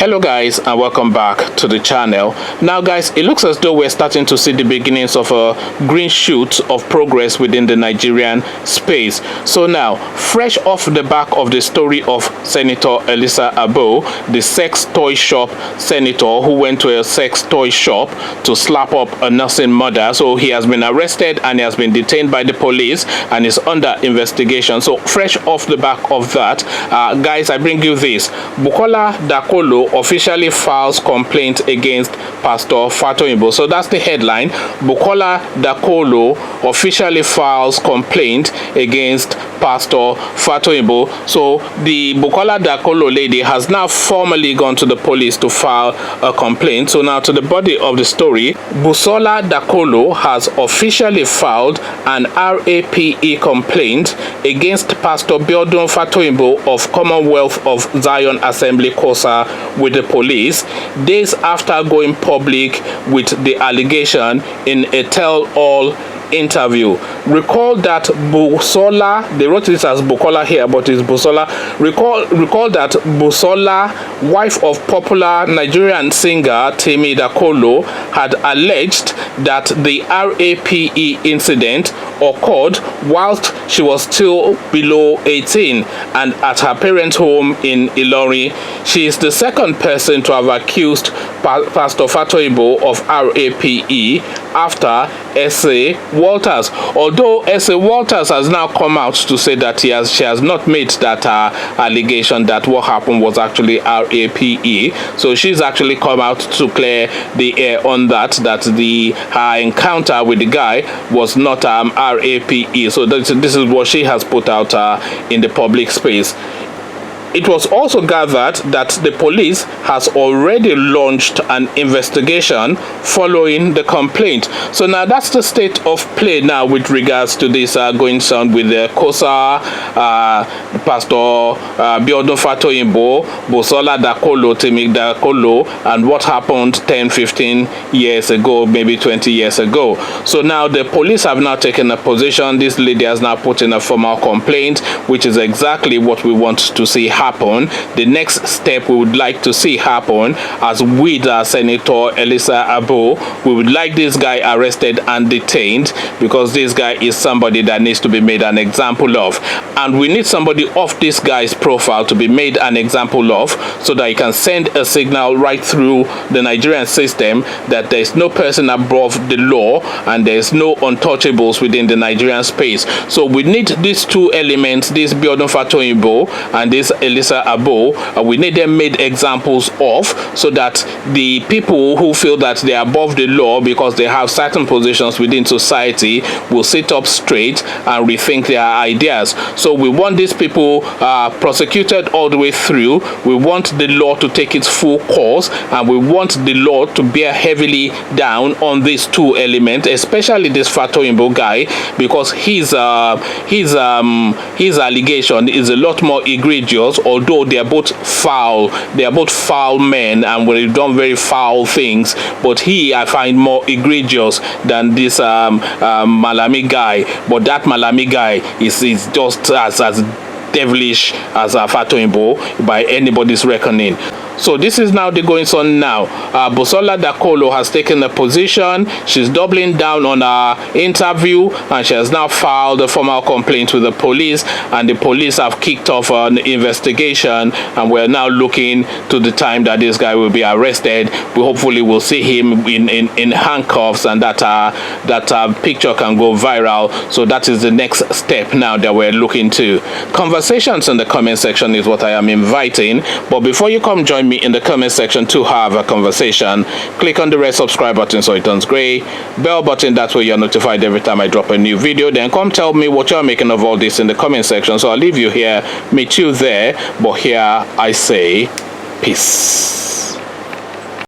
Hello guys, and welcome back to the channel. Now guys, it looks as though we're starting to see the beginnings of a green shoot of progress within the Nigerian space. So now, fresh off the back of the story of Senator Elisa Abo, the sex toy shop senator who went to a sex toy shop to slap up a nursing mother. So he has been arrested and he has been detained by the police and is under investigation. So fresh off the back of that, guys, I bring you this. Bukola Dakolo officially files complaint against Pastor Fatoyinbo. So that's the headline. Bukola Dakolo officially files complaint against Pastor Fatoyinbo. So the Bukola Dakolo lady has now formally gone to the police to file a complaint. So now to the body of the story, Busola Dakolo has officially filed an RAPE complaint against Pastor Biodun Fatoyinbo of Commonwealth of Zion Assembly Kosa with the police days after going public with the allegation in a tell-all interview. Recall that Busola, they wrote this as Bukola here, but it's Busola. Recall that Busola, wife of popular Nigerian singer Temi Dakolo, had alleged that the RAPE incident occurred whilst she was still below 18 and at her parents' home in Ilori. She is the second person to have accused Pastor Fatoyinbo of RAPE after S.A. Walters. Although S.A. Walters has now come out to say that she has not made that allegation that what happened was actually RAPE. So she's actually come out to clear the air on that her encounter with the guy was not RAPE. So this is what she has put out in the public space. It was also gathered that the police has already launched an investigation following the complaint. So now that's the state of play now with regards to this going on with the Kosa, Pastor Biodun Fatoyinbo, Busola Dakolo, Temi Dakolo, and what happened 10, 15 years ago, maybe 20 years ago. So now the police have now taken a position. This lady has now put in a formal complaint, which is exactly what we want to see happen. The next step we would like to see happen, as with Senator Elisa Abo, we would like this guy arrested and detained, because this guy is somebody that needs to be made an example of, and we need somebody off this guy's profile to be made an example of, so that he can send a signal right through the Nigerian system that there is no person above the law and there is no untouchables within the Nigerian space. So we need these two elements, this Biodun Fatoyinbo and this Elisa Abo, we need them made examples of, so that the people who feel that they are above the law because they have certain positions within society will sit up straight and rethink their ideas. So we want these people prosecuted all the way through. We want the law to take its full course, and we want the law to bear heavily down on these two elements, especially this Fatoyinbo guy, because his allegation is a lot more egregious. Although they are both foul men and we've done very foul things, but I find more egregious than this Malami guy. But that Malami guy is just as devilish as Fatoyinbo by anybody's reckoning. So this is now the goings on now. Busola Dakolo has taken a position. She's doubling down on her interview, and she has now filed a formal complaint with the police, and the police have kicked off an investigation, and we're now looking to the time that this guy will be arrested. We hopefully will see him in handcuffs, and that picture can go viral. So that is the next step now that we're looking to. Conversations in the comment section is what I am inviting. But before you come join me in the comment section to have a conversation, click on the red subscribe button so it turns gray, bell button, that way you're notified every time I drop a new video. Then come tell me what you're making of all this in the comment section. So I'll leave you here, meet you there, but here I say peace.